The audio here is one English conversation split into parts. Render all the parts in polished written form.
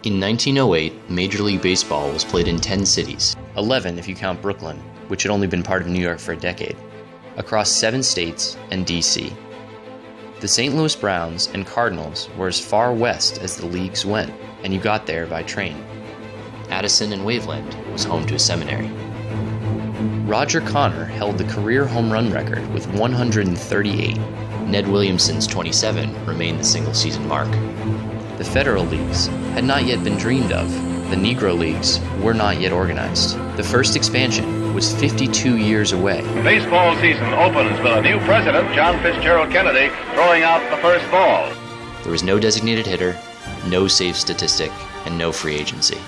In 1908, Major League Baseball was played in 10 cities, 11 if you count Brooklyn, which had only been part of New York for a decade, across 7 states and D.C. The St. Louis Browns and Cardinals were as far west as the leagues went, and you got there by train. Addison and Waveland was home to a seminary. Roger Connor held the career home run record with 138. Ned Williamson's 27 remained the single-season mark. The Federal Leagues had not yet been dreamed of. The Negro Leagues were not yet organized. The first expansion was 52 years away. Baseball season opens with a new president, John Fitzgerald Kennedy, throwing out the first ball. There was no designated hitter, no save statistic, and no free agency.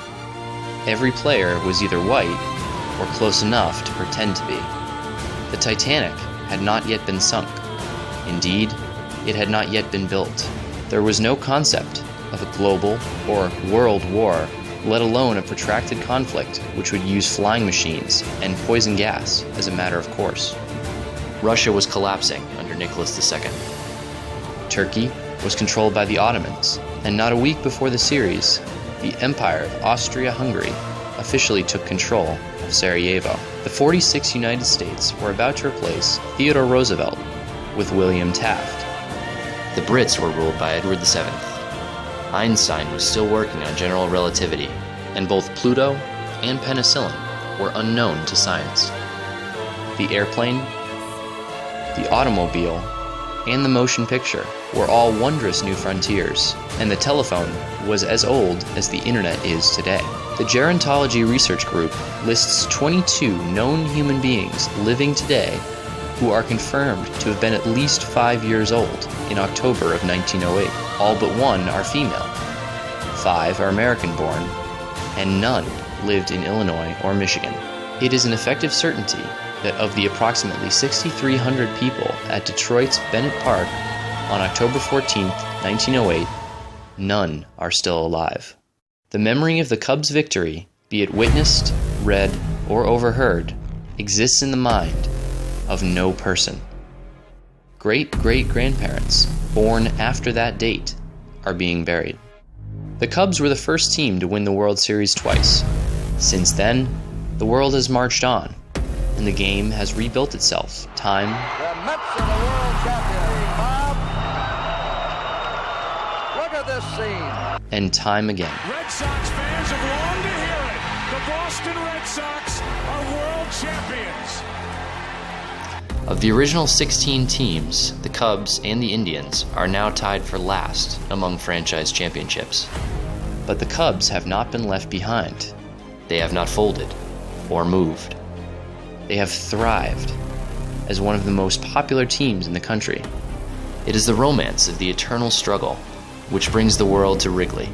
Every player was either white or close enough to pretend to be. The Titanic had not yet been sunk. Indeed, it had not yet been built. There was no concept of a global or world war, let alone a protracted conflict which would use flying machines and poison gas as a matter of course. Russia was collapsing under Nicholas II. Turkey was controlled by the Ottomans, and not a week before the series, the Empire of Austria-Hungary officially took control of Sarajevo. The 46 United States were about to replace Theodore Roosevelt with William Taft. The Brits were ruled by Edward VII. Einstein was still working on general relativity, and both Pluto and penicillin were unknown to science. The airplane, the automobile, and the motion picture were all wondrous new frontiers, and the telephone was as old as the internet is today. The Gerontology Research Group lists 22 known human beings living today who are confirmed to have been at least 5 years old in October of 1908. All but one are female. 5 are American-born, and none lived in Illinois or Michigan. It is an effective certainty that of the approximately 6,300 people at Detroit's Bennett Park on October 14, 1908, none are still alive. The memory of the Cubs' victory, be it witnessed, read, or overheard, exists in the mind of no person. Great-great-grandparents born after that date are being buried. The Cubs were the first team to win the World Series twice. Since then, the world has marched on, and the game has rebuilt itself time The Mets are the world champions, Bob. Look at this scene. and time again. Red Sox fans have longed to hear it. The Boston Red Sox are world champions. Of the original 16 teams, the Cubs and the Indians are now tied for last among franchise championships. But the Cubs have not been left behind. They have not folded or moved. They have thrived as one of the most popular teams in the country. It is the romance of the eternal struggle which brings the world to Wrigley.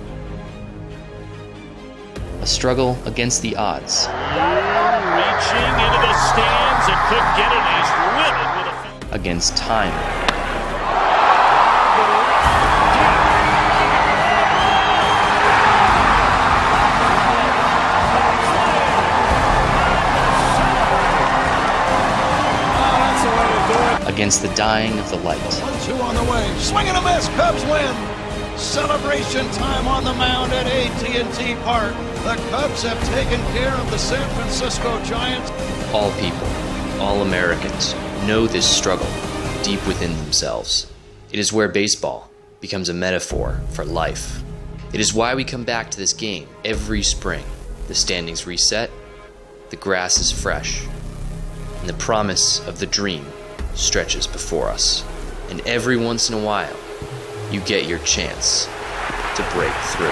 A struggle against the odds. Reaching into the stands and couldn't get it. He's livid with a Against time. Against the dying of the light. 1-2 on the way. Swing and a miss. Cubs win. Celebration time on the mound at AT&T Park. The Cubs have taken care of the San Francisco Giants. All people, all Americans, know this struggle deep within themselves. It is where baseball becomes a metaphor for life. It is why we come back to this game every spring. The standings reset, the grass is fresh, and the promise of the dream stretches before us. And every once in a while, you get your chance to break through.